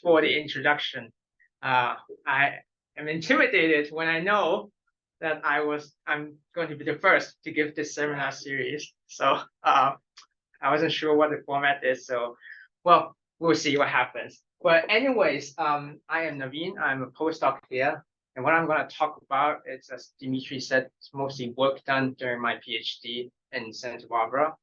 for the introduction. I am intimidated when I know that I'm going to be the first to give this seminar series. So I wasn't sure what the format is. So, well, we'll see what happens. But anyways, I am Navin. I'm a postdoc here. And what I'm going to talk about is, as Dimitri said, it's mostly work done during my PhD in Santa Barbara,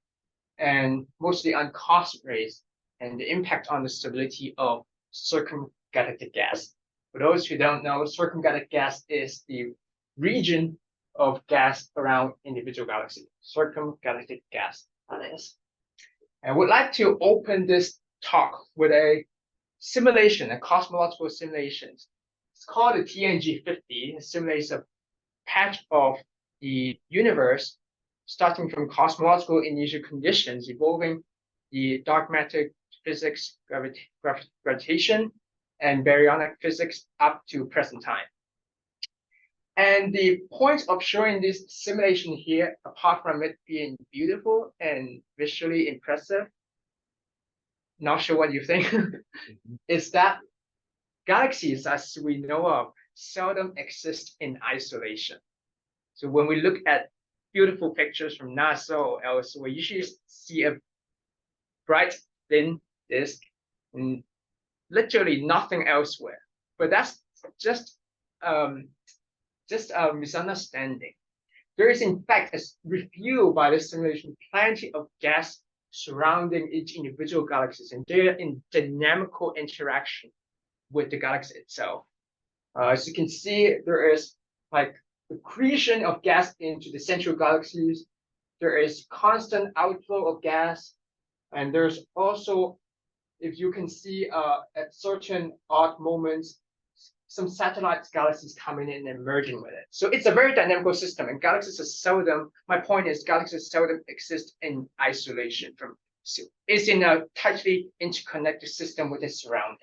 and mostly on cost rays and the impact on the stability of circumgalactic gas. For those who don't know, circumgalactic gas is the region of gas around individual galaxies. Circumgalactic gas, that is. I would like to open this talk with a simulation, a cosmological simulation. It's called the TNG50. It simulates a patch of the universe starting from cosmological initial conditions, evolving the dark matter physics, gravitation, and baryonic physics up to present time. And the point of showing this simulation here, apart from it being beautiful and visually impressive, not sure what you think, is that galaxies, as we know of, seldom exist in isolation. So when we look at beautiful pictures from NASA or elsewhere, we usually see a bright, thin disk and literally nothing elsewhere. But that's just a misunderstanding. There is, in fact, as revealed by this simulation, plenty of gas surrounding each individual galaxies, and they're in dynamical interaction with the galaxy itself. As you can see, there is like accretion of gas into the central galaxies. There is constant outflow of gas, and there's also, if you can see at certain odd moments, some satellite galaxies coming in and merging with it. So it's a very dynamical system, and galaxies are seldom, my point is galaxies seldom exist in isolation from, so it's in a tightly interconnected system with its surroundings.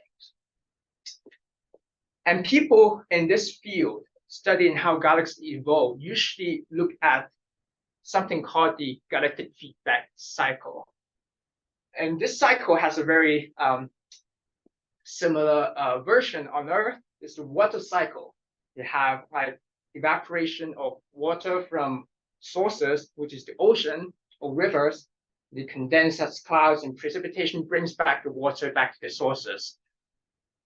And people in this field studying how galaxies evolve usually look at something called the galactic feedback cycle. And this cycle has a very similar version on Earth. It's the water cycle. You have like evaporation of water from sources, which is the ocean or rivers. They condense as clouds, and precipitation brings back the water back to the sources.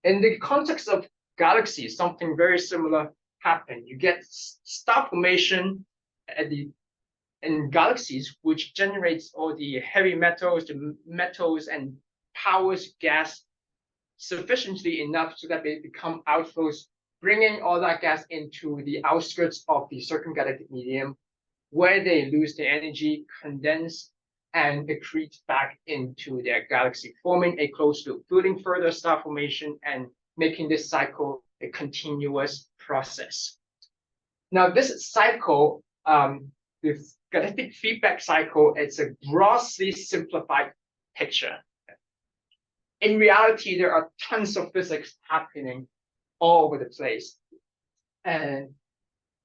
In the context of galaxies, something very similar happen. You get star formation in galaxies, which generates all the heavy metals, the metals, and powers gas sufficiently enough so that they become outflows, bringing all that gas into the outskirts of the circumgalactic medium, where they lose their energy, condense, and accrete back into their galaxy, forming a closed loop, building further star formation and making this cycle a continuous process. Now, this cycle, this galactic feedback cycle, it's a grossly simplified picture. In reality, there are tons of physics happening all over the place. And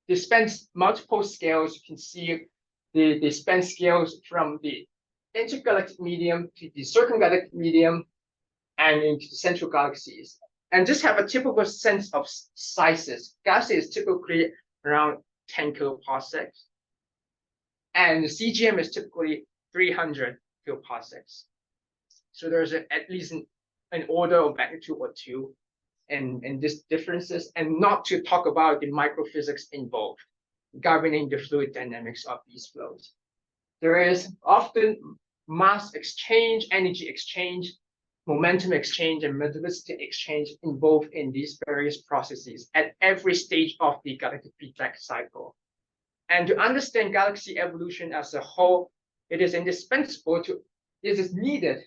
they span multiple scales. You can see they span scales from the intergalactic medium to the circumgalactic medium and into the central galaxies. And just have a typical sense of sizes. Galaxy is typically around 10 kiloparsecs. And the CGM is typically 300 kiloparsecs. So there's at least an order of magnitude or two in these differences, and not to talk about the microphysics involved, governing the fluid dynamics of these flows. There is often mass exchange, energy exchange, momentum exchange, and metallicity exchange involved in these various processes at every stage of the galactic feedback cycle. And to understand galaxy evolution as a whole, it is indispensable to, it is needed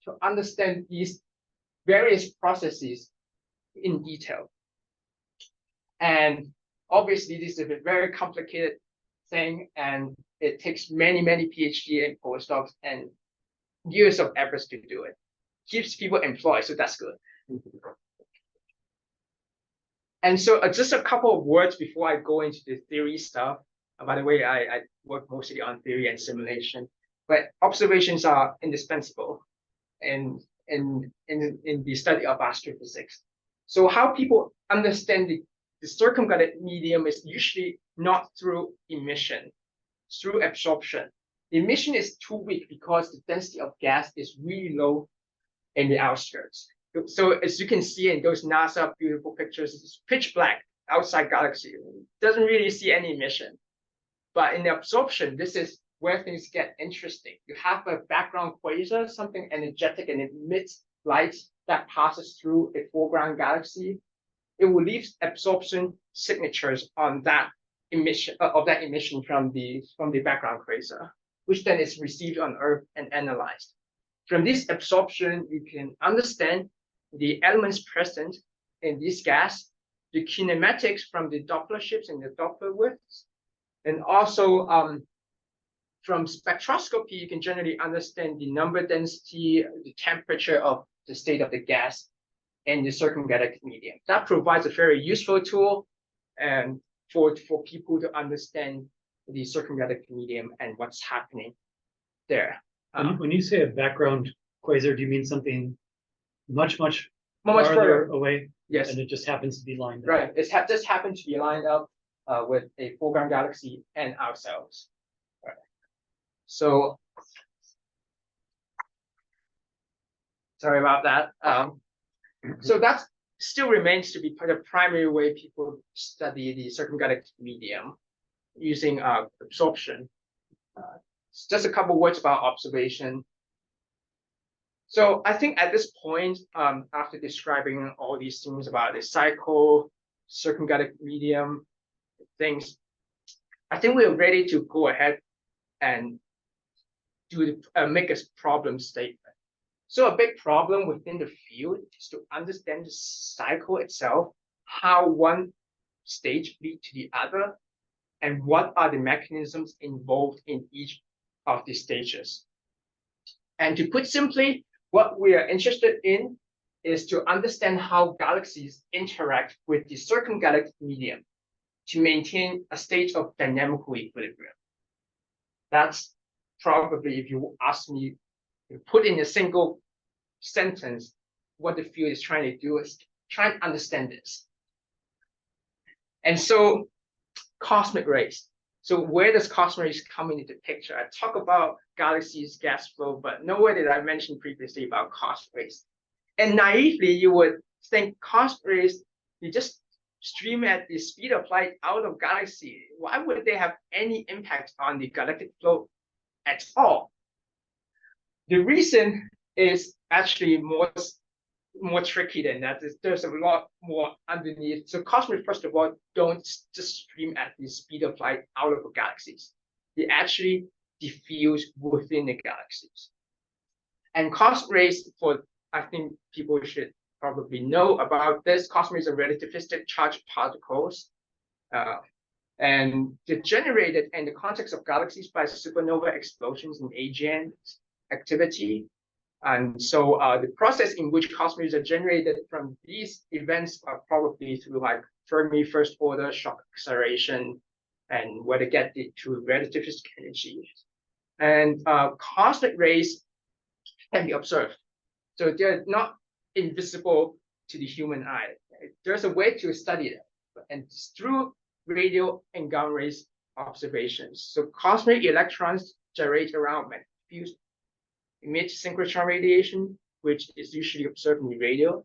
to understand these various processes in detail. And obviously, this is a very complicated thing, and it takes many, many PhD and postdocs and years of efforts to do it. Keeps people employed, so that's good. And so just a couple of words before I go into the theory stuff. By the way, I work mostly on theory and simulation, but observations are indispensable. And in the study of astrophysics. So how people understand the circumgalactic medium is usually not through emission, it's through absorption. The emission is too weak because the density of gas is really low in the outskirts. So as you can see in those NASA beautiful pictures, it's pitch black outside galaxy. It doesn't really see any emission. But in the absorption, this is where things get interesting. You have a background quasar, something energetic, and it emits light that passes through a foreground galaxy. It will leave absorption signatures on that emission from the background quasar, which then is received on Earth and analyzed. From this absorption, you can understand the elements present in this gas, the kinematics from the Doppler shifts and the Doppler widths, and also from spectroscopy, you can generally understand the number density, the temperature of the state of the gas, and the circumgalactic medium. That provides a very useful tool and for people to understand the circumgalactic medium and what's happening there. When you say a background quasar, do you mean something much further away? Yes. And it just happens to be lined up. Right. It just happened to be lined up with a foreground galaxy and ourselves. Right. So sorry about that. So that still remains to be the primary way people study the circumgalactic medium using absorption. Just a couple words about observation. So I think at this point, after describing all these things about the cycle, circumgalactic medium, things, I think we're ready to go ahead and make a problem statement. So a big problem within the field is to understand the cycle itself, how one stage leads to the other, and what are the mechanisms involved in each of the stages. And to put simply, what we are interested in is to understand how galaxies interact with the circumgalactic medium to maintain a state of dynamical equilibrium. That's probably, if you ask me, put in a single sentence, what the field is trying to do is try and understand this. And so cosmic rays. So where does cosmic rays come into the picture? I talk about galaxies, gas flow, but nowhere did I mention previously about cosmic rays. And naively, you would think cosmic rays, you just stream at the speed of light out of galaxy. Why would they have any impact on the galactic flow at all? The reason is actually more tricky than that. There's a lot more underneath. So cosmic, first of all, don't just stream at the speed of light out of the galaxies. They actually diffuse within the galaxies. And cosmic rays, I think people should probably know about this. Cosmic rays are relativistic charged particles. And they're generated in the context of galaxies by supernova explosions and AGN activity. And so the process in which cosmic rays are generated from these events are probably through like Fermi first order shock acceleration and where they get to relativistic energy. And cosmic rays can be observed. So they're not invisible to the human eye. There's a way to study them, and it's through radio and gamma rays observations. So cosmic electrons gyrate around fuse emit synchrotron radiation, which is usually observed in the radio,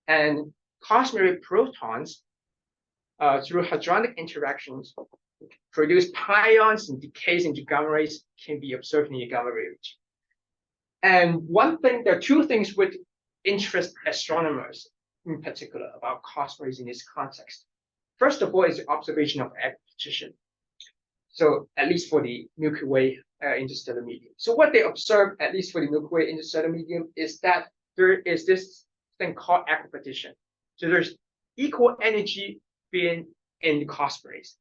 and cosmic ray protons through hadronic interactions produce pions and decays into gamma rays can be observed in the gamma ray region. And there are two things which interest astronomers in particular about cosmic rays in this context. First of all is the observation of equiposition. So at least for the Milky Way interstellar medium. So what they observe, at least for the Milky Way interstellar medium, is that there is this thing called equiposition. So there's equal energy being in the cosmic rays,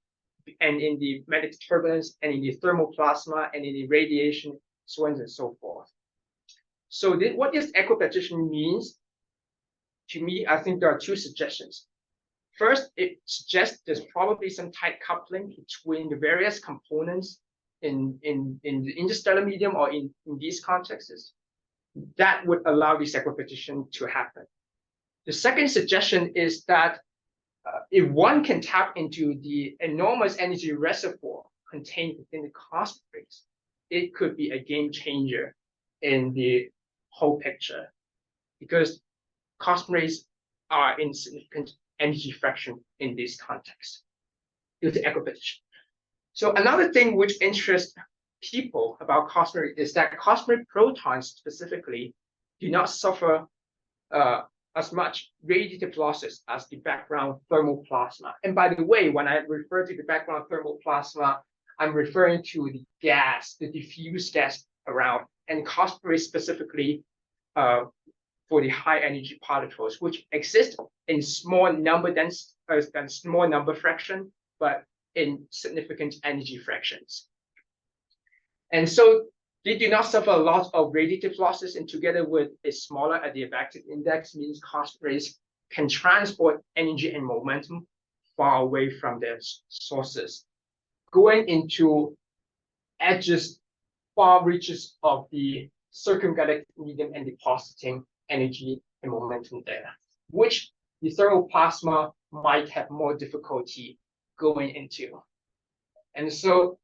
and in the magnetic turbulence, and in the thermal plasma, and in the radiation, so on and so forth. So what this equiposition means, to me, I think there are two suggestions. First, it suggests there's probably some tight coupling between the various components in the interstellar medium or in these contexts. that would allow this equipetition to happen. The second suggestion is that if one can tap into the enormous energy reservoir contained within the cosmic rays, it could be a game changer in the whole picture, because cosmic rays are in significant energy fraction in this context due to equipetition. So another thing which interests people about cosmic is that cosmic protons specifically do not suffer as much radiative losses as the background thermal plasma. And by the way, when I refer to the background thermal plasma, I'm referring to the gas, the diffuse gas around, and cosmic rays specifically for the high energy particles, which exist in small number small number fraction, but in significant energy fractions. And so they do not suffer a lot of radiative losses, and together with a smaller adiabatic index means cosmic rays can transport energy and momentum far away from their sources, going into edges, far reaches of the circumgalactic medium and depositing energy and momentum there, which the thermal plasma might have more difficulty going into. And so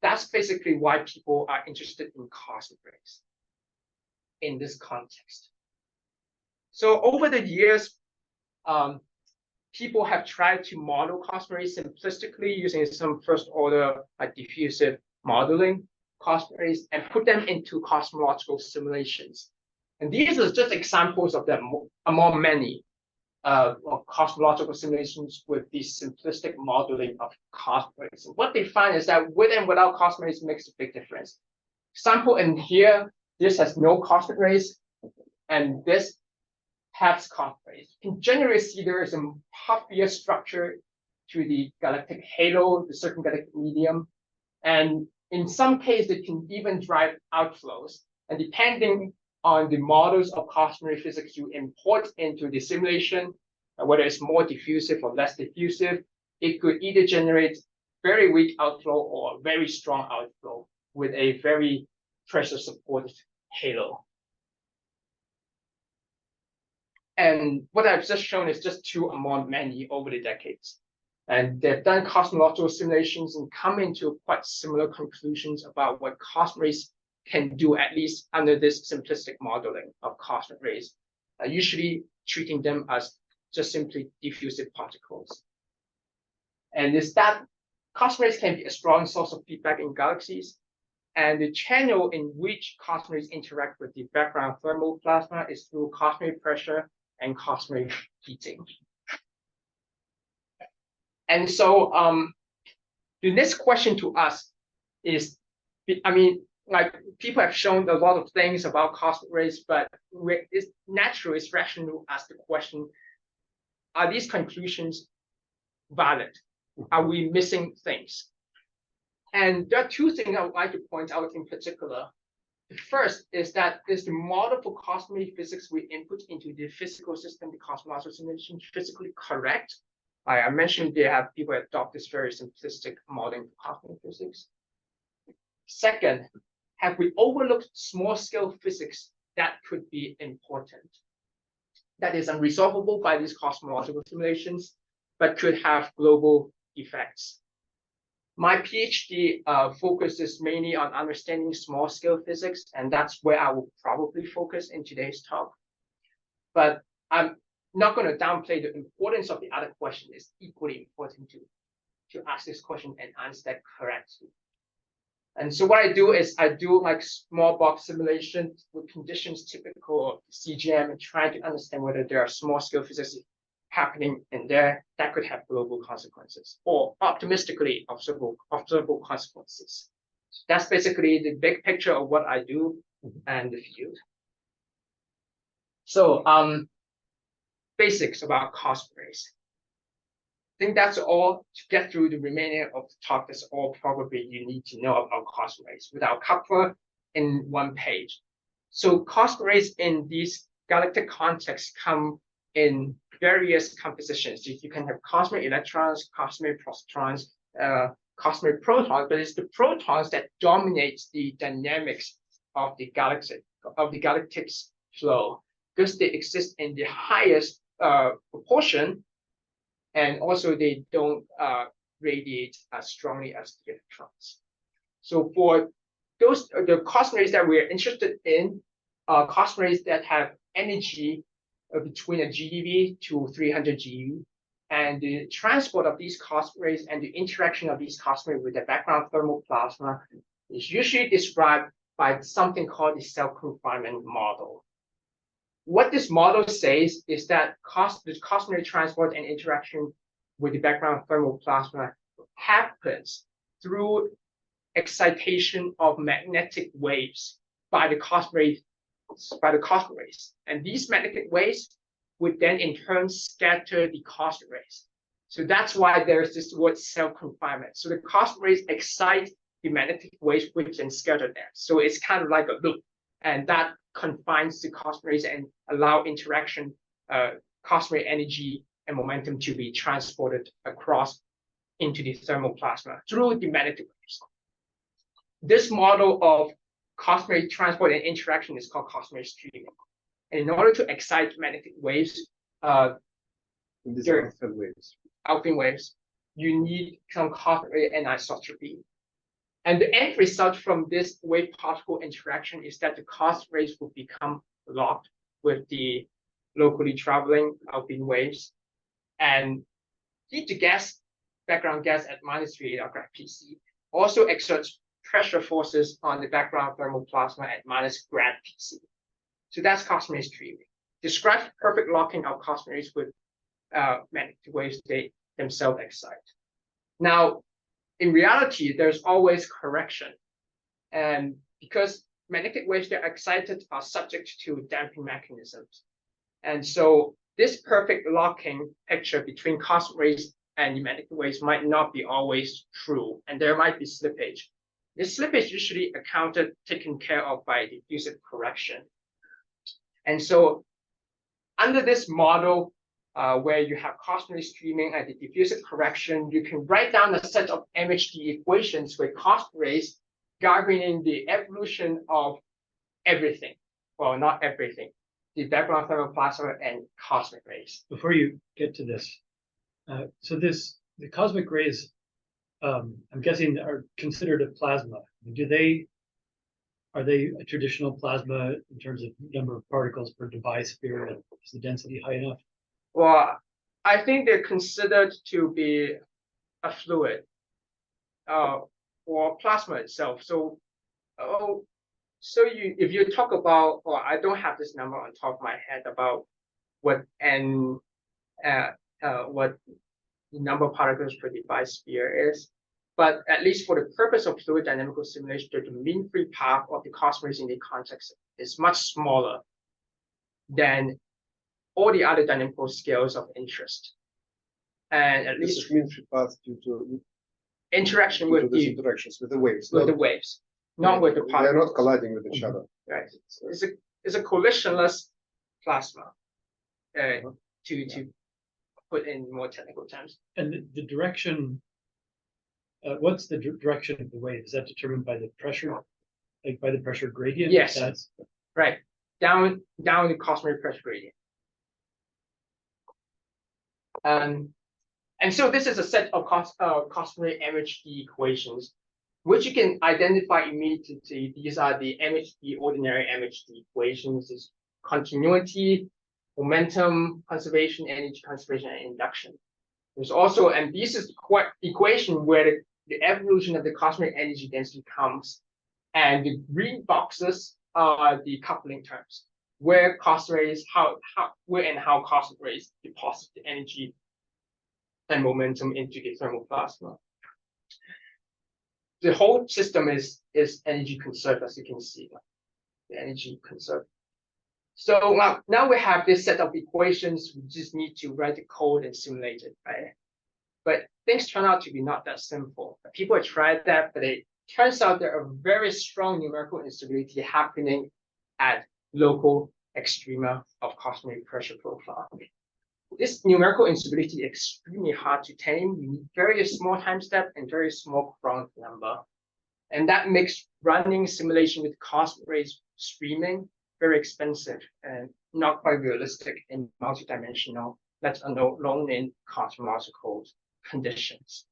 that's basically why people are interested in cosmic rays in this context. So over the years, people have tried to model cosmic rays simplistically using some first order diffusive modeling cosmic rays and put them into cosmological simulations. And these are just examples of them among many cosmological simulations with the simplistic modeling of cosmic rays. And what they find is that with and without cosmic rays makes a big difference. Example in here, this has no cosmic rays, and this has cosmic rays. You can generally see there is a puffier structure to the galactic halo, the circumgalactic medium, and in some cases it can even drive outflows. And depending on the models of cosmic ray physics you import into the simulation, whether it's more diffusive or less diffusive, it could either generate very weak outflow or very strong outflow with a very pressure supported halo. And what I've just shown is just two among many over the decades. And they've done cosmological simulations and come into quite similar conclusions about what cosmic rays can do, at least under this simplistic modeling of cosmic rays, usually treating them as just simply diffusive particles. And is that cosmic rays can be a strong source of feedback in galaxies, and the channel in which cosmic rays interact with the background thermal plasma is through cosmic pressure and cosmic heating. And so the next question to us is, like people have shown a lot of things about cosmic rays, but it's natural, it's rational to ask the question, are these conclusions valid? Are we missing things? And there are two things I would like to point out in particular. The first is that is the model for cosmic physics we input into the physical system, the cosmological simulation, physically correct? I mentioned they have people adopt this very simplistic modeling for cosmic physics. Second, have we overlooked small scale physics that could be important? That is unresolvable by these cosmological simulations, but could have global effects. My PhD focuses mainly on understanding small scale physics, and that's where I will probably focus in today's talk. But I'm not going to downplay the importance of the other question. It's equally important to ask this question and answer that correctly. And so what I do is I do like small box simulations with conditions typical of CGM and try to understand whether there are small scale physics happening in there that could have global consequences, or optimistically observable consequences. That's basically the big picture of what I do and the field. So basics about cosmic rays. I think that's all to get through the remainder of the talk. That's all probably you need to know about cosmic rays without cover in one page. So cosmic rays in these galactic contexts come in various compositions. You can have cosmic electrons, cosmic positrons, cosmic protons, but it's the protons that dominate the dynamics of the galactic's flow because they exist in the highest proportion, and also they don't radiate as strongly as the electrons. So for those the cosmic rays that we're interested in are cosmic rays that have energy between a GeV to 300 GeV, and the transport of these cosmic rays and the interaction of these cosmic rays with the background thermal plasma is usually described by something called the self-confinement model. What this model says is that the cosmic ray transport and interaction with the background thermal plasma happens through excitation of magnetic waves by the cosmic rays, and these magnetic waves would then in turn scatter the cosmic rays. So that's why there's this word self-confinement. So the cosmic rays excite the magnetic waves which then scatter them. So it's kind of like a loop, and that confines the cosmic rays and allow interaction, cosmic energy and momentum to be transported across into the thermal plasma through the magnetic waves. This model of cosmic transport and interaction is called cosmic streaming. And in order to excite magnetic waves, outflow waves, you need some cosmic ray anisotropy. And the end result from this wave-particle interaction is that the cosmic rays will become locked with the locally traveling outflow waves, and heat to gas, background gas at -3 grad PC also exerts pressure forces on the background thermal plasma at -grad PC. So that's cosmic streaming. Describes perfect locking of cosmic rays with magnetic waves they themselves excite. Now, in reality, there's always correction, and because magnetic waves that are excited are subject to damping mechanisms, and so this perfect locking picture between cosmic rays and the magnetic waves might not be always true, and there might be slippage. This slippage is usually taken care of by diffusive correction. And so under this model, where you have cosmic ray streaming and the diffusive correction, you can write down a set of MHD equations with cosmic rays governing the evolution of everything. Well, not everything. The background thermal plasma and cosmic rays. Before you get to this, the cosmic rays, I'm guessing, are considered a plasma. Are they a traditional plasma in terms of number of particles per device sphere? Is the density high enough? Well, I think they're considered to be a fluid, or plasma itself. So, if you talk about, or I don't have this number on top of my head about what what the number of particles per device sphere is, but at least for the purpose of fluid dynamical simulation, the mean free path of the cosmic rays in the context is much smaller than all the other dynamical scales of interest. And at least mean free path due to interaction with the interactions with the waves. with the waves, not with the particles. They're not colliding with each other. Right. It's a collisionless plasma. To put in more technical terms. And the direction, what's the direction of the wave? Is that determined by the pressure, like by the pressure gradient? Yes. That's right. Down the cosmic pressure gradient. And so this is a set of cosmic MHD equations, which you can identify immediately. These are the MHD, ordinary MHD equations. This is continuity, momentum conservation, energy conservation, and induction. There's also, and this is the equation where the evolution of the cosmic energy density comes, and the green boxes are the coupling terms, where cosmic rays, where and how cosmic rays deposit the energy and momentum into the thermal plasma. The whole system is energy conserved, as you can see. The energy conserved. So now we have this set of equations. We just need to write the code and simulate it, right? But things turn out to be not that simple. People have tried that, but it turns out there are very strong numerical instability happening at local extrema of cosmic pressure profile. This numerical instability is extremely hard to tame. You need very small time step and very small Coulomb number. And that makes running simulation with cosmic rays streaming very expensive and not quite realistic in multidimensional, let alone in cosmological conditions,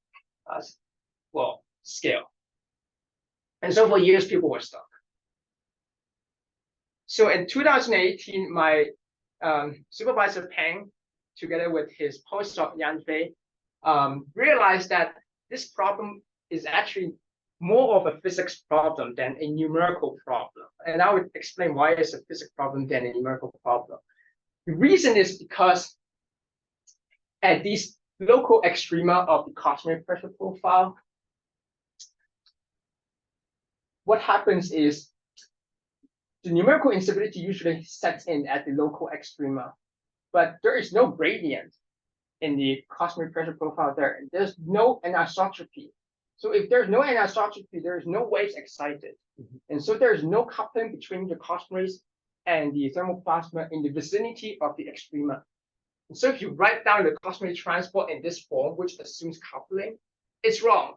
scale. And so for years, people were stuck. So in 2018, my supervisor Peng, together with his postdoc Yan Fei, realized that this problem is actually more of a physics problem than a numerical problem. And I would explain why it's a physics problem than a numerical problem. The reason is because at these local extrema of the cosmic pressure profile, what happens is the numerical instability usually sets in at the local extrema, but there is no gradient in the cosmic pressure profile there. And there's no anisotropy. So if there's no anisotropy, there is no waves excited. And so there's no coupling between the cosmic rays and the thermal plasma in the vicinity of the extrema. And so if you write down the cosmic transport in this form, which assumes coupling, it's wrong.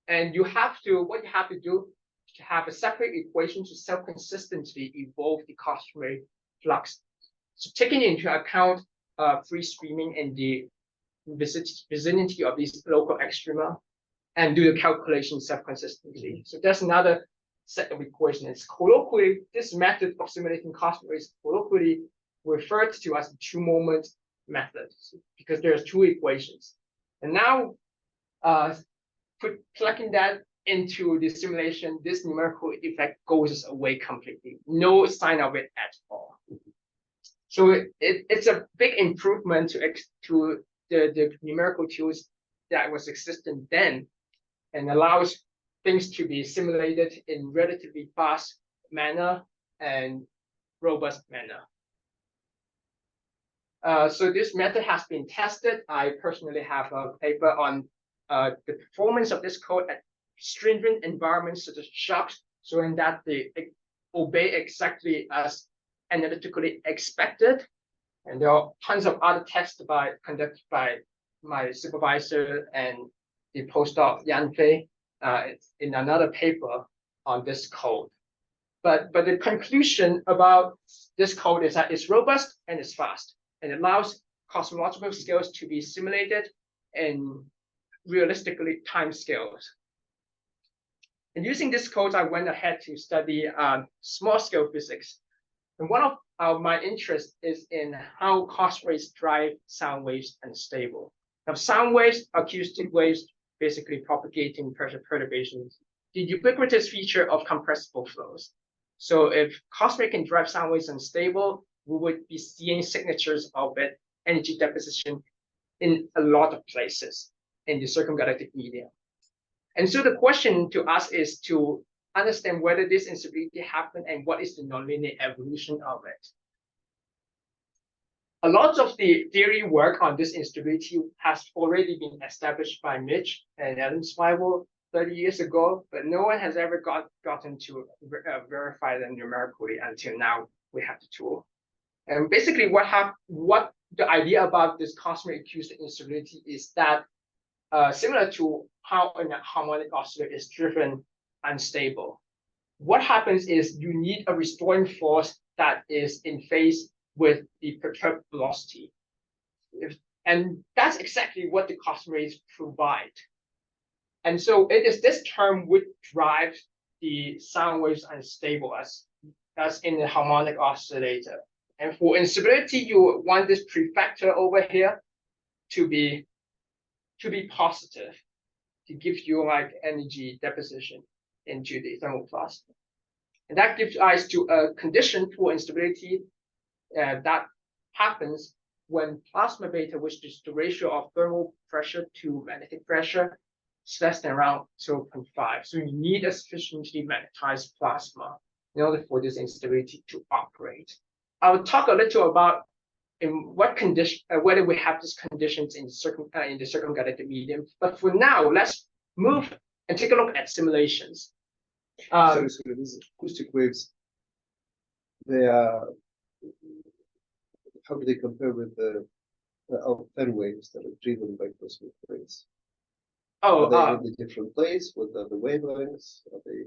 And what you have to do is to have a separate equation to self-consistently evolve the cosmic flux. So taking into account free streaming in the vicinity of these local extrema, and do the calculation self-consistently. So that's another set of equations. Colloquially, this method of simulating cosmic rays colloquially referred to as the two-moment method, because there's two equations. And now, plugging that into the simulation, this numerical effect goes away completely. No sign of it at all. So it's a big improvement to the numerical tools that was existent then, and allows things to be simulated in relatively fast manner and robust manner. So this method has been tested. I personally have a paper on the performance of this code at stringent environments such as shocks, showing that they obey exactly as analytically expected. And there are tons of other tests conducted by my supervisor and the postdoc Yan Fei in another paper on this code. But the conclusion about this code is that it's robust and it's fast, and it allows cosmological scales to be simulated in realistically time scales. And using this code, I went ahead to study small scale physics. And one of my interests is in how cosmic rays drive sound waves unstable. Now, sound waves, acoustic waves, basically propagating pressure perturbations, the ubiquitous feature of compressible flows. So if cosmic can drive sound waves unstable, we would be seeing signatures of it, energy deposition, in a lot of places in the circumgalactic medium. And so the question to us is to understand whether this instability happened and what is the nonlinear evolution of it. A lot of the theory work on this instability has already been established by Mitch and Adam Spiegel 30 years ago, but no one has ever gotten to verify them numerically until now. We have the tool. And basically what the idea about this cosmic acoustic instability is that similar to how a harmonic oscillator is driven unstable. What happens is you need a restoring force that is in phase with the perturbed velocity. And that's exactly what the cosmic rays provide. And so it is this term which drives the sound waves unstable as in the harmonic oscillator. And for instability, you want this prefactor over here to be positive, to give you like energy deposition into the thermal plasma. And that gives rise to a condition for instability that happens when plasma beta, which is the ratio of thermal pressure to magnetic pressure, is less than around 0.5. So you need a sufficiently magnetized plasma in order for this instability to operate. I will talk a little about in what condition, whether we have these conditions in the circumgalactic medium. But for now, let's move and take a look at simulations. So these acoustic waves, they are, how do they compare with the alpha waves that are driven by cosmic rays? Oh, Are they in the different place with the wavelengths? Are they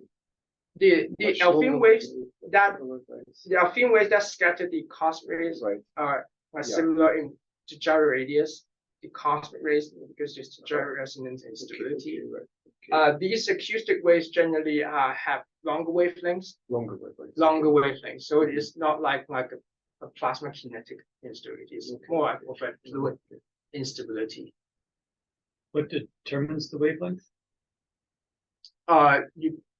the much Alpine longer waves that wavelengths? the Alpine waves that scatter the cosmic rays Right. are Yeah. similar in to gyro radius. The cosmic rays because there's gyro resonance and Okay, stability. okay, right. Okay. These acoustic waves generally have longer wavelengths. Longer wavelengths. Longer wavelengths. So it is not like a plasma kinetic instability. It's more like of a fluid instability. What determines the wavelength?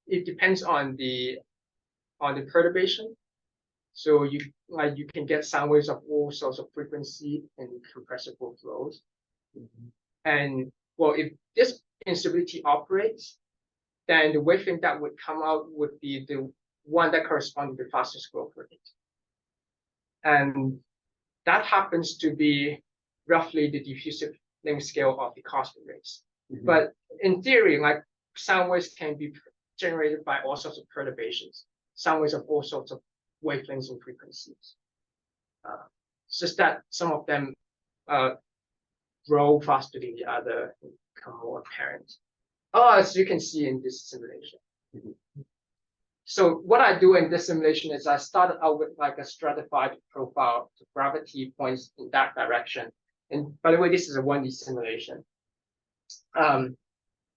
It depends on the perturbation. So you can get sound waves of all sorts of frequency in compressible flows. And well, if this instability operates, then the wavelength that would come out would be the one that corresponds to the fastest growth rate. And that happens to be roughly the diffusive length scale of the cosmic rays. But in theory, like sound waves can be generated by all sorts of perturbations, sound waves of all sorts of wavelengths and frequencies. It's just that some of them grow faster than the other and become more apparent. As you can see in this simulation. So what I do in this simulation is I started out with like a stratified profile. The gravity points in that direction. And by the way, this is a 1D simulation.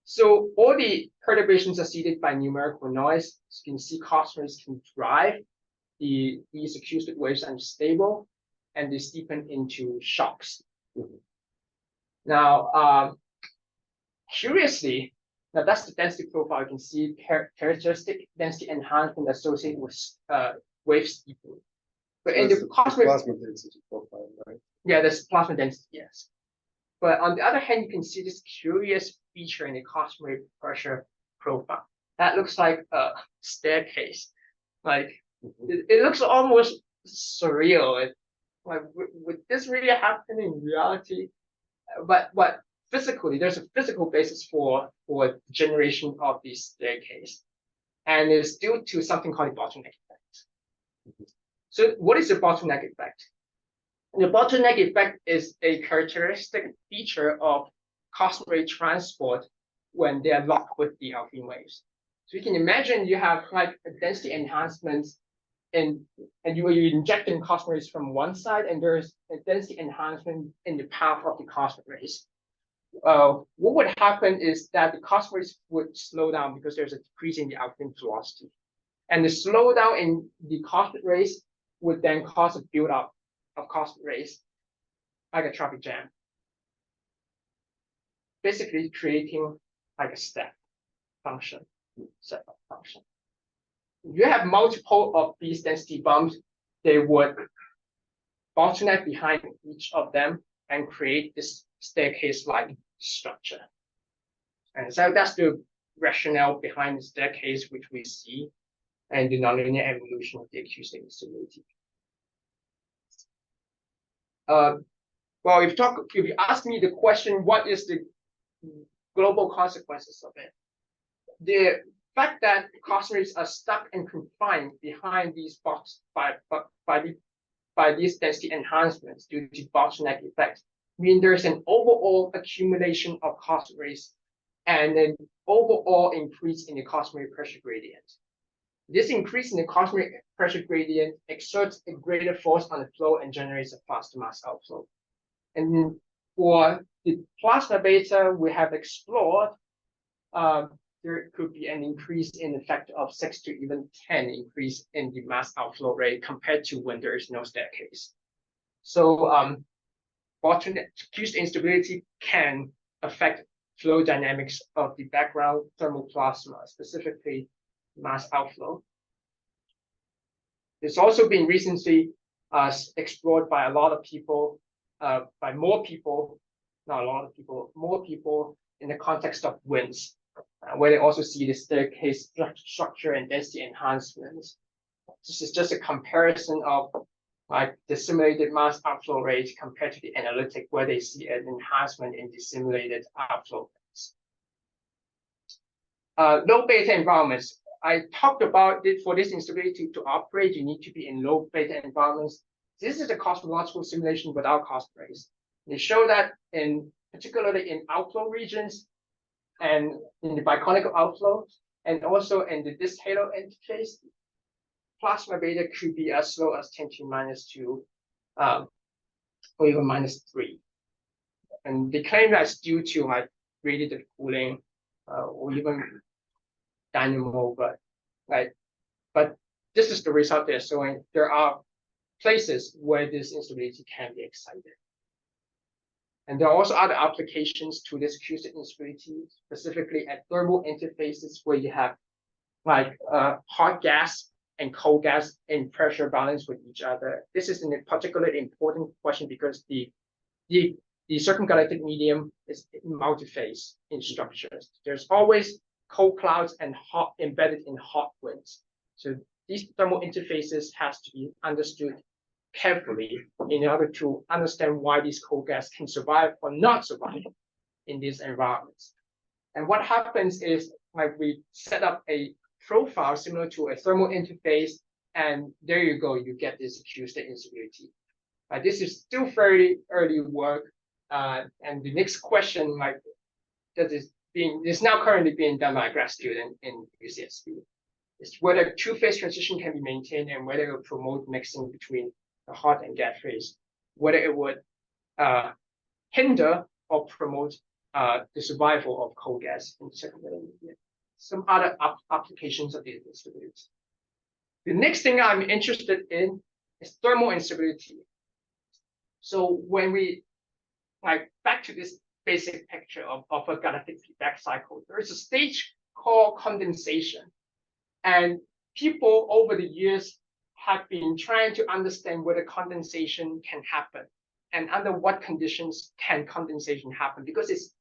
So all the perturbations are seeded by numerical noise. So you can see cosmic rays can drive these acoustic waves unstable, and they steepen into shocks. Now, curiously, now that's the density profile. You can see characteristic density enhancement associated with wave steepening. But in the cosmic plasma density profile, right? Yeah, there's plasma density, yes. But on the other hand, you can see this curious feature in the cosmic pressure profile. That looks like a staircase. Like it looks almost surreal. Like would this really happen in reality? But physically, there's a physical basis for generation of this staircase, and it's due to something called the bottleneck effect. So, what is the bottleneck effect? The bottleneck effect is a characteristic feature of cosmic ray transport when they are locked with the Alpine waves. So you can imagine you have like a density enhancement, and you're injecting cosmic rays from one side, and there's a density enhancement in the path of the cosmic rays. What would happen is that the cosmic rays would slow down because there's a decrease in the Alpine velocity, and the slowdown in the cosmic rays would then cause a buildup of cosmic rays, like a traffic jam, basically creating like a step function. If you have multiple of these density bumps, they would bottleneck behind each of them and create this staircase-like structure. And so that's the rationale behind the staircase, which we see and the nonlinear evolution of the acoustic instability. Well, if you ask me the question, what is the global consequences of it? The fact that cosmic rays are stuck and confined behind these boxes by these density enhancements due to bottleneck effect mean there's an overall accumulation of cosmic rays and an overall increase in the cosmic pressure gradient. This increase in the cosmic pressure gradient exerts a greater force on the flow and generates a faster mass outflow. And for the plasma beta we have explored, there could be an increase in the factor of 6 to even 10 increase in the mass outflow rate compared to when there is no staircase. So bottleneck acoustic instability can affect flow dynamics of the background thermal plasma, specifically mass outflow. It's also been recently explored by a lot of people, by more people, not a lot of people, more people in the context of winds, where they also see the staircase structure and density enhancements. This is just a comparison of like the simulated mass outflow rate compared to the analytic, where they see an enhancement in the simulated outflow rates. Low beta environments. I talked about it. For this instability to operate, you need to be in low beta environments. This is a cosmological simulation without cosmic rays. They show that particularly in outflow regions, and in the biconical outflows, and also in the disk halo interface, plasma beta could be as low as 10⁻², or even -3. And they claim that's due to like radiative cooling, or even dynamo, but this is the result they're showing. There are places where this instability can be excited. And there are also other applications to this acoustic instability, specifically at thermal interfaces where you have like hot gas and cold gas in pressure balance with each other. This is a particularly important question because the circumgalactic medium is multi-phase in structures. There's always cold clouds and hot embedded in hot winds. So these thermal interfaces has to be understood carefully in order to understand why these cold gas can survive or not survive in these environments. And what happens is like we set up a profile similar to a thermal interface, and there you go, you get this acoustic instability. This is still very early work, and the next question that is now currently being done by a grad student in UCSB is whether two-phase transition can be maintained and whether it will promote mixing between the hot and gas phase, whether it would hinder or promote the survival of cold gas in secondary media. Some other applications of the instability. The next thing I'm interested in is thermal instability. So when we back to this basic picture of a galactic feedback cycle, there is a stage called condensation. And people over the years have been trying to understand whether condensation can happen and under what conditions can condensation happen, because it's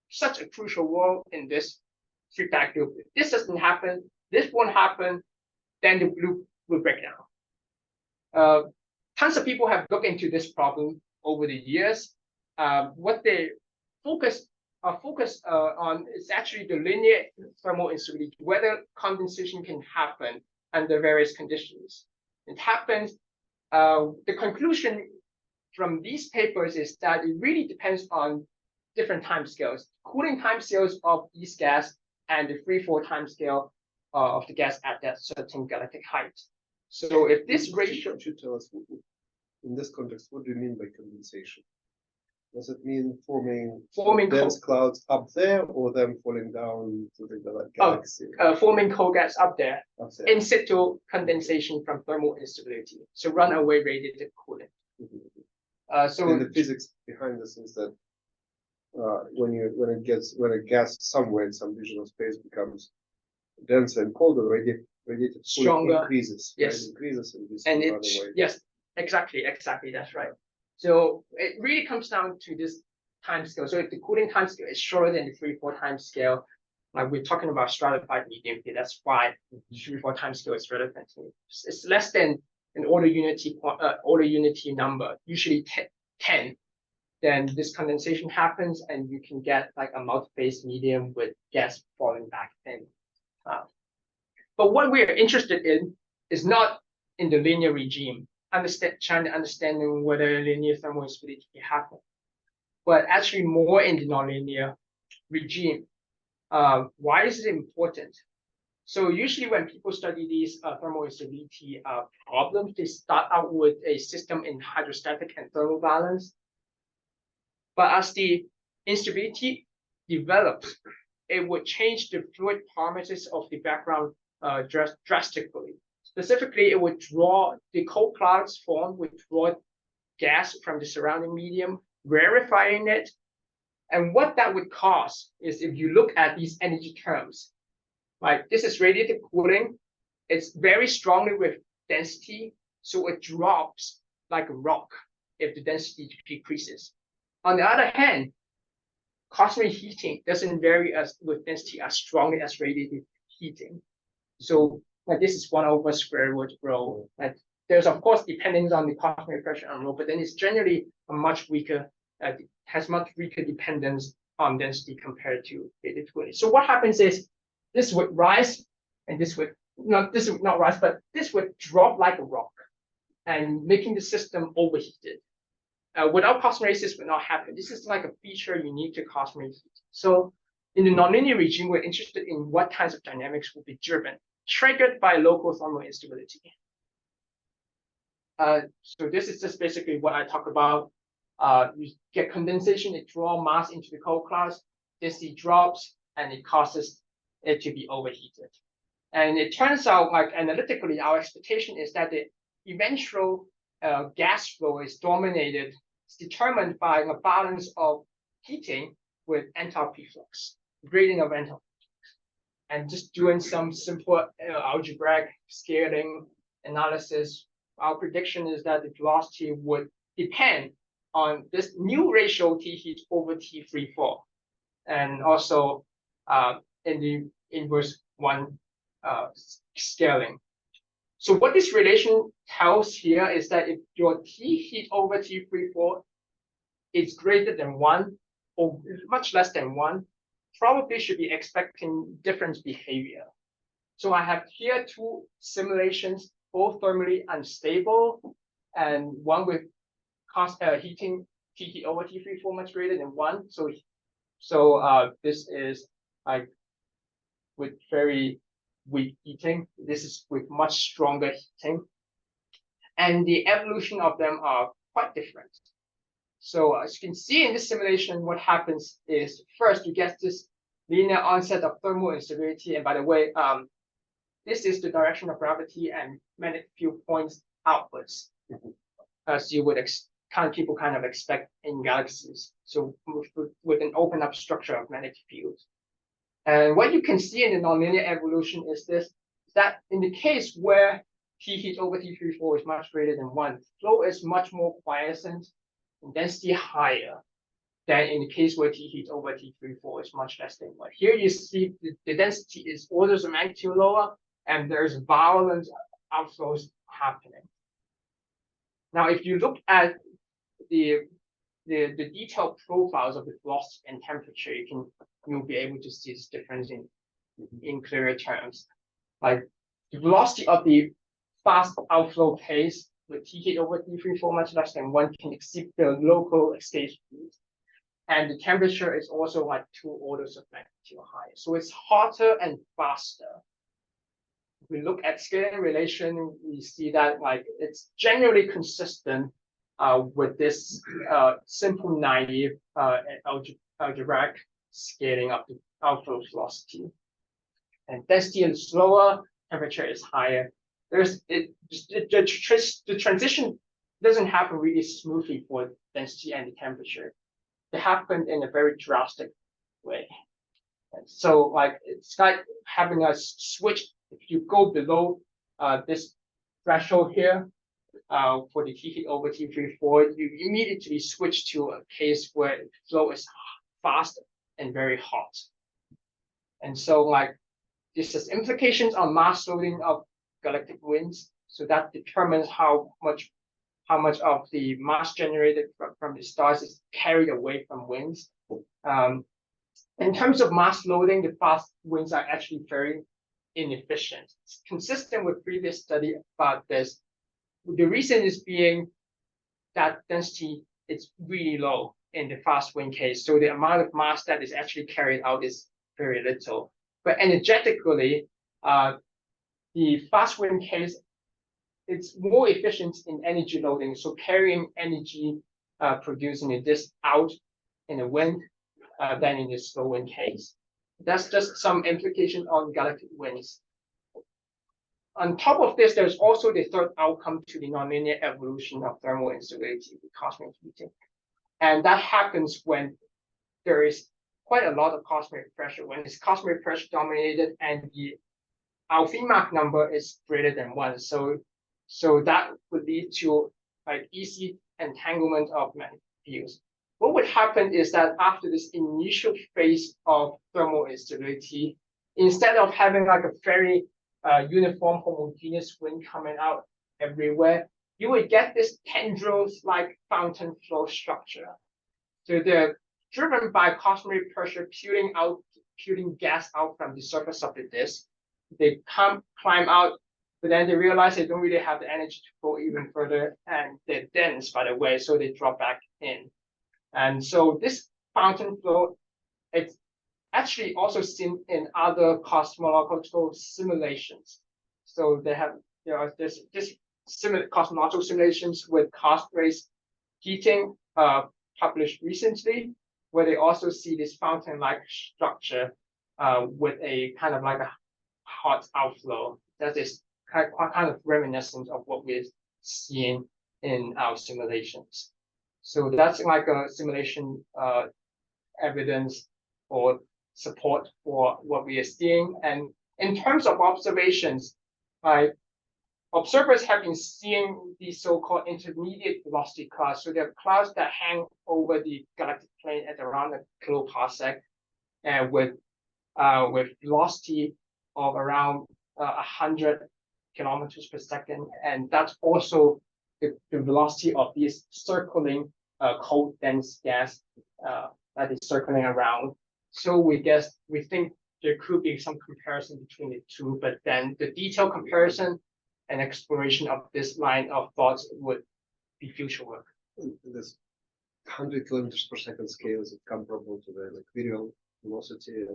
such a crucial role in this feedback loop. If this doesn't happen, this won't happen, then the loop will break down. Tons of people have looked into this problem over the years. What they focus on is actually the linear thermal instability, whether condensation can happen under various conditions. It happens. The conclusion from these papers is that it really depends on different timescales, cooling timescales of these gas and the free-fall timescale of the gas at that certain galactic height. So if this ratio... Could you tell us, in this context, what do you mean by condensation? Does it mean forming dense clouds up there, or them falling down to the galaxy? Forming cold gas up there. In situ condensation from thermal instability. So runaway radiative cooling. So and the physics behind this is that when a gas somewhere in some region of space becomes denser and colder, radiative stronger increases. Yes, right? Increases and yes, exactly, that's right. So it really comes down to this time scale. So if the cooling time scale is shorter than the free-fall time scale, like we're talking about stratified medium here, that's why the free-fall time scale is relevant. It's less than an order unity number, usually 10. Then this condensation happens, and you can get like a multi-phase medium with gas falling back in. But what we are interested in is not in the linear regime, trying to understand whether linear thermal instability can happen, but actually more in the nonlinear regime. Why is it important? So usually when people study these thermal instability problems, they start out with a system in hydrostatic and thermal balance. But as the instability develops, it would change the fluid parameters of the background drastically. Specifically, it would draw the cold clouds formed, would draw gas from the surrounding medium, rarefying it. And what that would cause is, if you look at these energy terms, like this is radiative cooling, it's very strongly with density, so it drops like a rock if the density decreases. On the other hand, cosmic heating doesn't vary with density as strongly as radiative heating. So this is 1/square root rho. There's of course dependence on the cosmic pressure and rho, but then it's generally a much weaker, has much weaker dependence on density compared to radiative cooling. So what happens is this would rise, and this would not rise, but this would drop like a rock, and making the system overheated. Without cosmic rays, this would not happen. This is like a feature unique to cosmic heat. So In the nonlinear regime, we're interested in what kinds of dynamics will be driven, triggered by local thermal instability. So this is just basically what I talk about. You get condensation, it draws mass into the cold clouds, density drops, and it causes it to be overheated. And it turns out, like analytically, our expectation is that the eventual gas flow is determined by a balance of heating with enthalpy flux, gradient of enthalpy. And just doing some simple algebraic scaling analysis, our prediction is that the velocity would depend on this new ratio T heat over T free fall, and also in the inverse one scaling. So what this relation tells here is that if your T heat over T free fall is greater than 1 or much less than 1, probably should be expecting different behavior. So I have here two simulations, both thermally unstable, and one with heating T heat over T free fall much greater than 1. So this is like with very weak heating. This is with much stronger heating. And the evolution of them are quite different. So as you can see in this simulation, what happens is first you get this linear onset of thermal instability. And by the way, this is the direction of gravity, and magnetic field points outwards, as you would people kind of expect in galaxies. So with an open up structure of magnetic fields. And what you can see in the nonlinear evolution is that in the case where T heat over T free fall is much greater than 1, flow is much more quiescent and density higher than in the case where T heat over T free fall is much less than 1. Here you see the density is orders of magnitude lower, and there's violent outflows happening. Now, if you look at the detailed profiles of the velocity and temperature, you'll be able to see this difference in clearer terms. Like the velocity of the fast outflow case with T heat over T free fall much less than 1 can exceed the local escape speed. And the temperature is also like 2 orders of magnitude higher. So it's hotter and faster. If we look at scaling relation, we see that like it's generally consistent with this simple naive algebraic scaling of the outflow velocity. And density is slower, temperature is higher. The transition doesn't happen really smoothly for density and the temperature. It happened in a very drastic way. And so like it's like having a switch. If you go below this threshold here for the T heat over T free fall, you immediately switch to a case where flow is fast and very hot. And so like this has implications on mass loading of galactic winds. So that determines how much of the mass generated from the stars is carried away from winds. In terms of mass loading, the fast winds are actually very inefficient. It's consistent with previous study about this. The reason is being that density is really low in the fast wind case. So the amount of mass that is actually carried out is very little. But energetically, the fast wind case, it's more efficient in energy loading. So carrying energy, producing this out in the wind than in the slow wind case. That's just some implication on galactic winds. On top of this, there's also the third outcome to the nonlinear evolution of thermal instability with cosmic heating. And that happens when there is quite a lot of cosmic pressure, when it's cosmic pressure dominated and the alpha Mach number is greater than 1. So that would lead to like easy entanglement of magnetic fields. What would happen is that after this initial phase of thermal instability, instead of having like a very uniform homogeneous wind coming out everywhere, you would get this tendrils like fountain flow structure. So they're driven by cosmic pressure putting gas out from the surface of the disk. They climb out, but then they realize they don't really have the energy to go even further, and they're dense, by the way, so they drop back in. And so this fountain flow, it's actually also seen in other cosmological simulations. So they have, this similar cosmological simulations with cost rays heating published recently, where they also see this fountain-like structure with a kind of like a hot outflow that is kind of reminiscent of what we're seeing in our simulations. So that's like a simulation evidence or support for what we are seeing. And in terms of observations, observers have been seeing these so-called intermediate velocity clouds. So they're clouds that hang over the galactic plane at around a kiloparsec, and with velocity of around 100 kilometers per second, and that's also the velocity of this circling cold dense gas that is circling around. So we think there could be some comparison between the two, but then the detailed comparison and exploration of this line of thoughts would be future work. This 100 kilometers per second scale is comparable to the virial velocity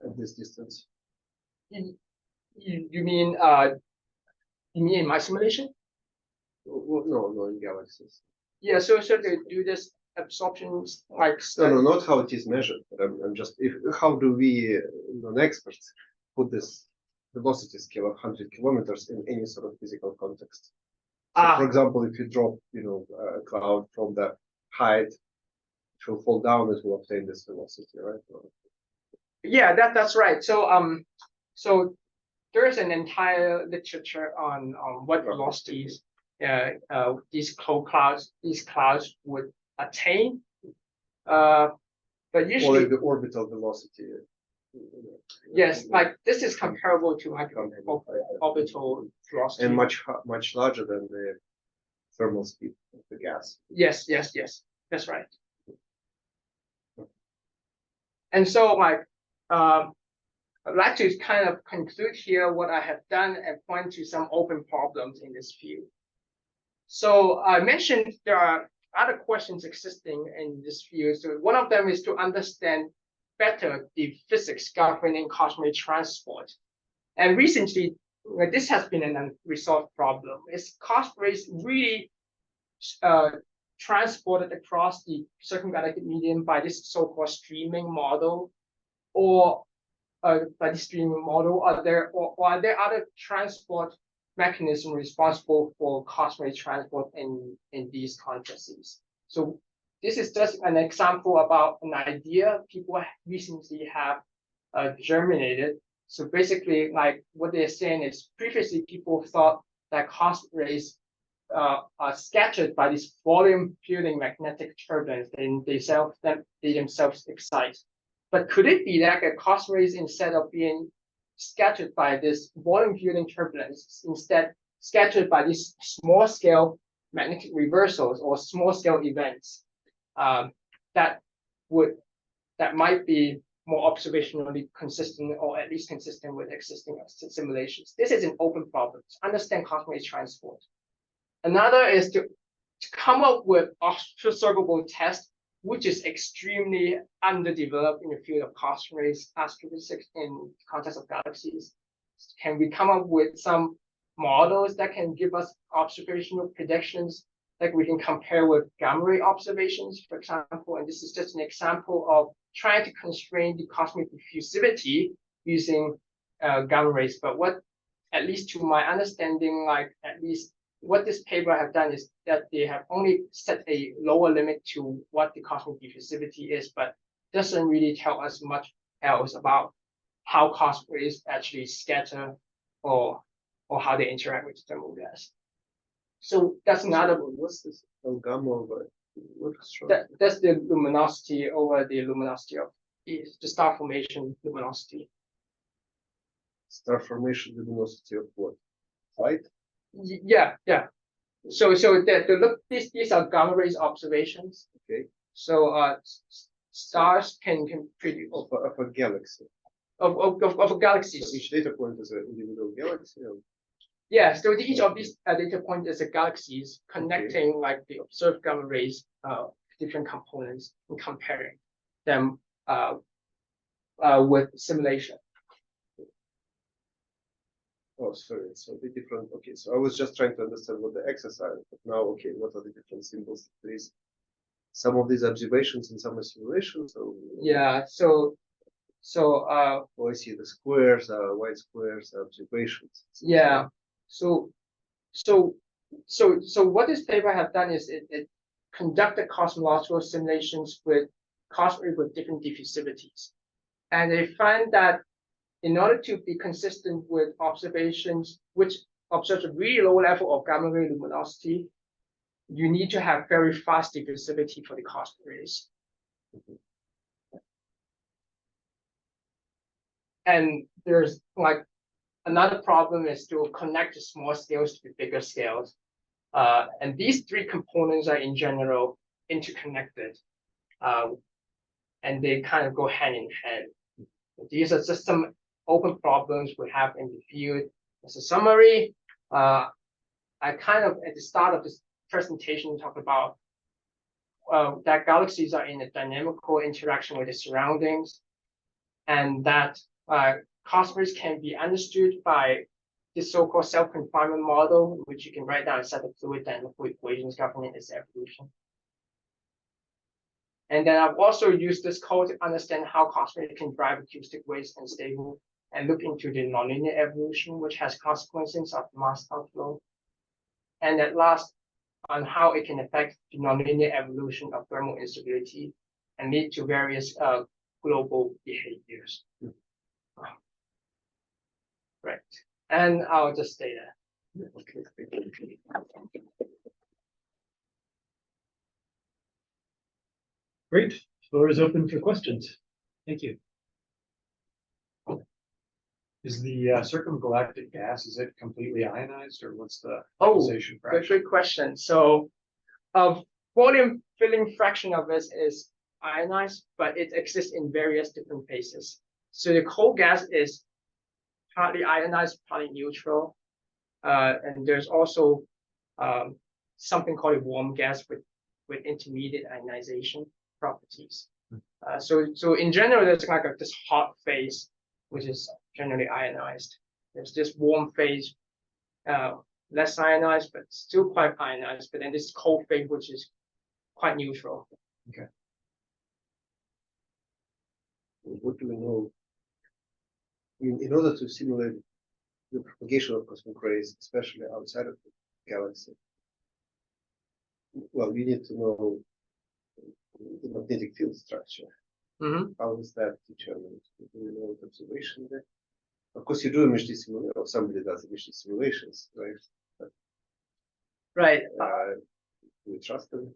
at this distance. You mean in my simulation? Well, no, in galaxies. Yeah, so they do this absorptions like no, not how it is measured, but I'm just how do we non-experts put this velocity scale of 100 kilometers in any sort of physical context? So for example, if you drop a cloud from the height, it will fall down, it will obtain this velocity, right? Yeah, that's right. So there is an entire literature on what velocities these clouds would attain. But usually, or like the orbital velocity. Yes, like this is comparable to like orbital velocity, and much larger than the thermal speed of the gas. Yes, that's right. And so, I'd like to kind of conclude here what I have done and point to some open problems in this field. So I mentioned there are other questions existing in this field. So one of them is to understand better the physics governing cosmic transport. And recently, this has been an unresolved problem. Is cosmic rays really transported across the circumgalactic medium by this so-called streaming model, or by the streaming model? Are there other transport mechanisms responsible for cosmic transport in these contexts? So this is just an example about an idea people recently have germinated. So basically, like what they're saying is previously people thought that cosmic rays are scattered by this volume-filled magnetic turbulence, and they themselves excite. But could it be that cosmic rays, instead of being scattered by this volume-filled turbulence, instead scattered by these small-scale magnetic reversals or small-scale events that might be more observationally consistent, or at least consistent with existing simulations? This is an open problem to understand cosmic transport. Another is to come up with observable tests, which is extremely underdeveloped in the field of cosmic rays astrophysics in the context of galaxies. Can we come up with some models that can give us observational predictions, like we can compare with gamma ray observations, for example? And this is just an example of trying to constrain the cosmic diffusivity using gamma rays. But what, at least to my understanding, at least what this paper have done is that they have only set a lower limit to what the cosmic diffusivity is, but doesn't really tell us much else about how cosmic rays actually scatter or how they interact with thermal gas. So that's another. What's this? Gamma, that's the luminosity over the luminosity of the star formation luminosity. Star formation luminosity of what? Light? Yeah. So these are gamma rays observations. Okay. So stars can produce of a galaxy. Of a galaxy. So each data point is an individual galaxy. Yeah. So each of these data points is a galaxies connecting the observed gamma rays, different components, and comparing them with simulation. Oh, sorry. So the different. Okay, so I was just trying to understand what the exercise. But now, okay, what are the different symbols? There is some of these observations and some are simulations. So Yeah. oh, I see the squares, white squares, observations. Yeah. So what this paper have done is it conducted cosmological simulations with cosmos with different diffusivities, and they find that in order to be consistent with observations which observe a really low level of gamma ray luminosity, you need to have very fast diffusivity for the cosmic rays. And there's like another problem is to connect the small scales to the bigger scales. And these three components are in general interconnected. And they kind of go hand in hand. These are just some open problems we have in the field. As a summary, I kind of at the start of this presentation talked about that galaxies are in a dynamical interaction with the surroundings, and that cosmos can be understood by the so-called self-confinement model, which you can write down a set of fluid dynamical equations governing its evolution. And then I've also used this code to understand how cosmos can drive acoustic waves and stable, and look into the nonlinear evolution, which has consequences of mass outflow. And at last, on how it can affect the nonlinear evolution of thermal instability and lead to various global behaviors. Right. And I'll just stay there. Okay. Great. Floor is open for questions. Thank you. Is the circumgalactic gas, is it completely ionized, or what's the ionization fraction? Good question. So volume filling fraction of this is ionized, but it exists in various different phases. So the cold gas is partly ionized, partly neutral. And there's also something called a warm gas with intermediate ionization properties. So in general, there's like this hot phase, which is generally ionized. There's this warm phase, less ionized, but still quite ionized. But then this cold phase, which is quite neutral. Okay. What do we know? In order to simulate the propagation of cosmic rays, especially outside of the galaxy, well, we need to know the magnetic field structure. Mm-hmm. How is that determined? Do we know with observation there? Of course, you do emission simulation, or somebody does emission simulations, right? But, right. Do we trust them?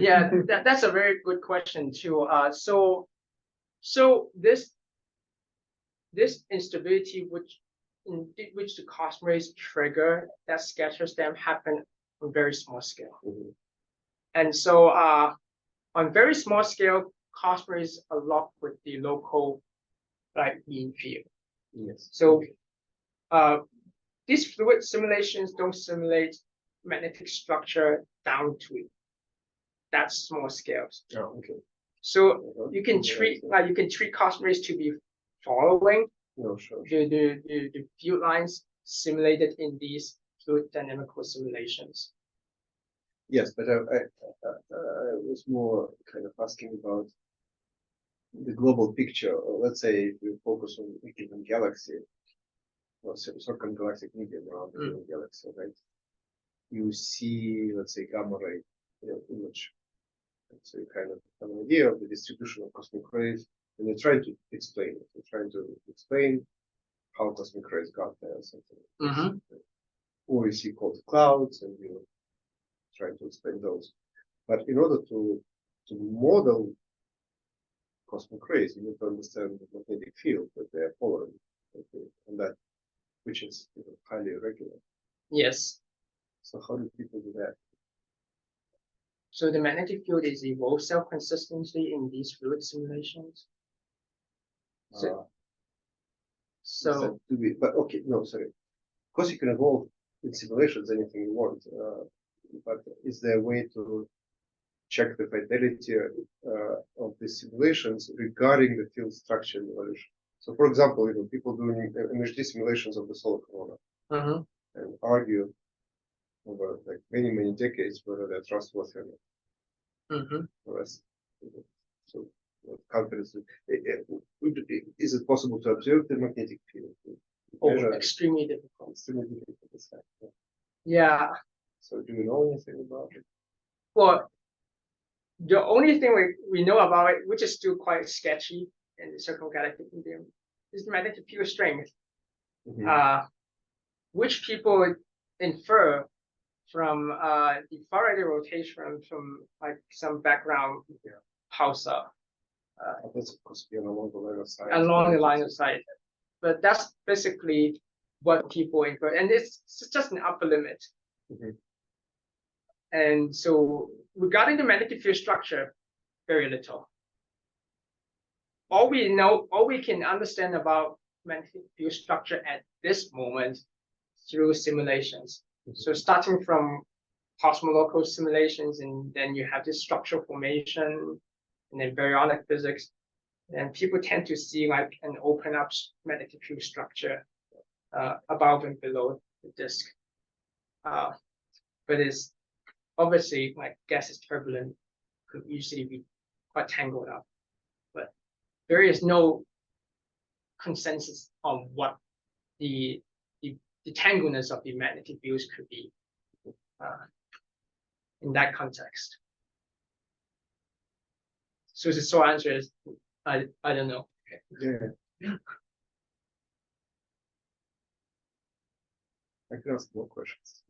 Yeah, that's a very good question too. So this instability which the cosmic rays trigger, that scatters them, happen on very small scale. Mm-hmm. And so on very small scale, cosmic rays are locked with the local mean field. Yes. So these fluid simulations don't simulate magnetic structure down to that small scales. Oh, okay. So you can treat cosmic rays to be following the field lines simulated in these fluid dynamical simulations. Yes, but I was more kind of asking about the global picture. Or let's say if we focus on a given galaxy, or circumgalactic medium around the given galaxy, right? You see, let's say, gamma ray image. So you kind of have an idea of the distribution of cosmic rays, and you're trying to explain it. You're trying to explain how cosmic rays got there, or something. Mm-hmm. Or you see cold clouds, and you're trying to explain those. But in order to model cosmic rays, you need to understand the magnetic field that they are following, and that which is highly irregular. Yes. So how do people do that? So the magnetic field is evolved self-consistently in these fluid simulations. But okay, no, sorry. Of course, you can evolve in simulations anything you want, but is there a way to check the fidelity of the simulations regarding the field structure and evolution. So, for example, people doing MHD simulations of the solar corona and argue over like many decades whether they're trustworthy or not. So, confidence. Is it possible to observe the magnetic field? Extremely difficult. Extremely difficult. Yeah. So, do you know anything about it? Well, the only thing we know about it, which is still quite sketchy in the circumgalactic medium, is the magnetic field strength, which people infer from the Faraday rotation from like some background pulsar. That's of course along the line of sight. Along the line of sight. But that's basically what people infer, and it's just an upper limit. And so regarding the magnetic field structure, very little. All we can understand about magnetic field structure at this moment through simulations. So starting from cosmological simulations, and then you have this structural formation, and then baryonic physics, and people tend to see like an open up magnetic field structure above and below the disk. But it's obviously like gas is turbulent, could usually be quite tangled up. But there is no consensus on what the tangleness of the magnetic fields could be in that context. So the short answer is I don't know. Yeah. I can ask more questions.